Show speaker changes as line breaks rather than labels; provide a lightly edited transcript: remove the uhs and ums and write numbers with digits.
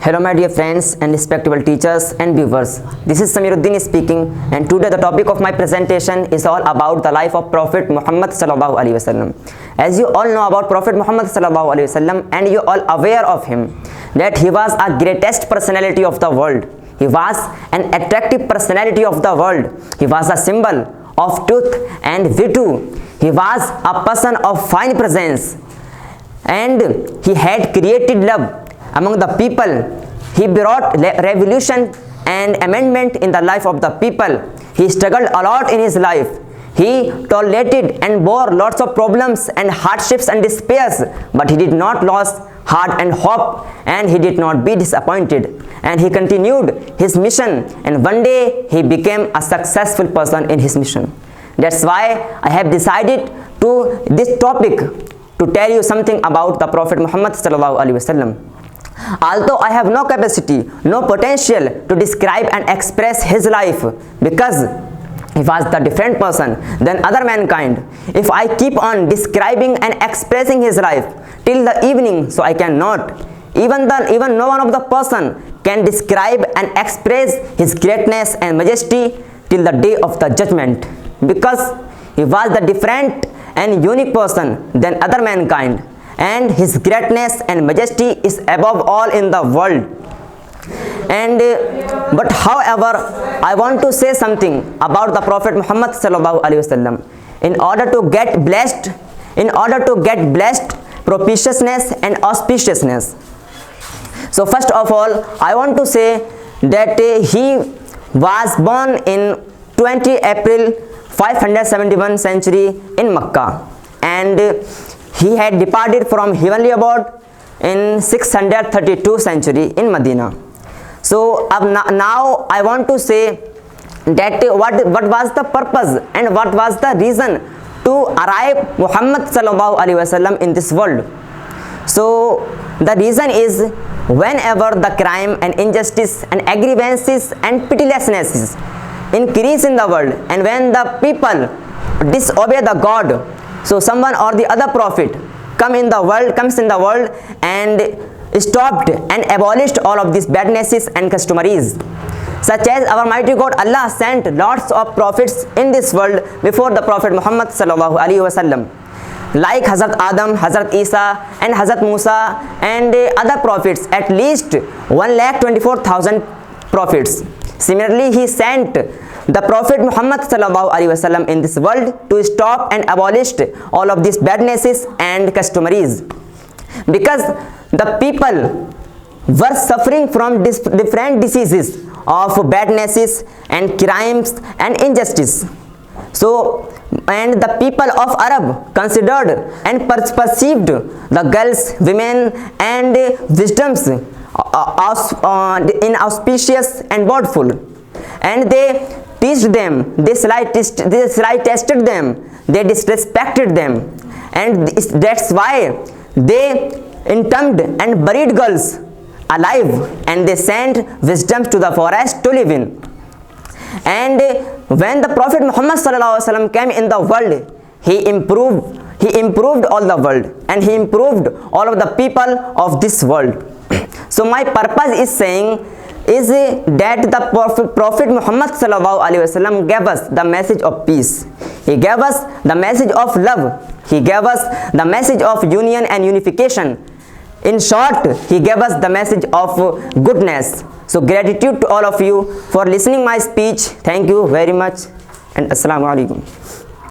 Hello my dear friends and respectable teachers and viewers. This is Samiruddin speaking, and today the topic of my presentation is all about the life of Prophet Muhammad sallallahu alaihi wasallam. As you all know about Prophet Muhammad sallallahu alaihi wasallam, and you all aware of him, that he was a greatest personality of the world. He was an attractive personality of the world. He was a symbol of truth and virtue. He was a person of fine presence, and he had created love among the people. He brought revolution and amendment in the life of the people. He struggled a lot in his life. He tolerated and bore lots of problems and hardships and despairs, but he did not lose heart and hope, and he did not be disappointed, and he continued his mission, and one day he became a successful person in his mission. That's why I have decided to this topic to tell you something about the Prophet Muhammad sallallahu alaihi wasallam. Although I have no capacity, no potential to describe and express his life, because he was the different person than other mankind. If I keep on describing and expressing his life till the evening, so I cannot. Even no one of the person can describe and express his greatness and majesty till the day of the judgment, because he was the different and unique person than other mankind, and his greatness and majesty is above all in the world. And but however, I want to say something about the Prophet Muhammad sallallahu alaihi wasallam. In order to get blessed propitiousness and auspiciousness. So first of all, I want to say that he was born in 20 April 571 century in Makkah, and he had departed from heavenly abode in 632 century in Medina. So now I want to say that what was the purpose and what was the reason to arrive Muhammad sallallahu alaihi wasallam in this world. So the reason is, whenever the crime and injustice and grievances and pitilessnesses increase in the world, and when the people disobey the God, so someone or the other prophet comes in the world and stopped and abolished all of these badnesses and customaries. Such as our mighty God Allah sent lots of prophets in this world before the Prophet Muhammad sallallahu alaihi wasallam, like Hazrat Adam, Hazrat Isa, and Hazrat Musa, and other prophets, at least 1,24,000 prophets. Similarly, he sent the Prophet Muhammad sallallahu alaihi wasallam in this world to stop and abolish all of these badnesses and customaries, because the people were suffering from different diseases of badnesses and crimes and injustice. So, and the people of Arab considered and perceived the girls, women, and wisdoms inauspicious and bountiful, and they teased them, they slight tested them, they disrespected them, and that's why they entombed and buried girls alive, and they sent wisdom to the forest to live in. And when the Prophet Muhammad sallallahu alaihi wasallam came in the world, he improved all the world, and he improved all of the people of this world. So my purpose is saying is that the Prophet Muhammad sallallahu alaihi wasallam gave us the message of peace. He gave us the message of love. He gave us the message of union and unification. In short, he gave us the message of goodness. So gratitude to all of you for listening my speech. Thank you very much, and Assalamu alaikum.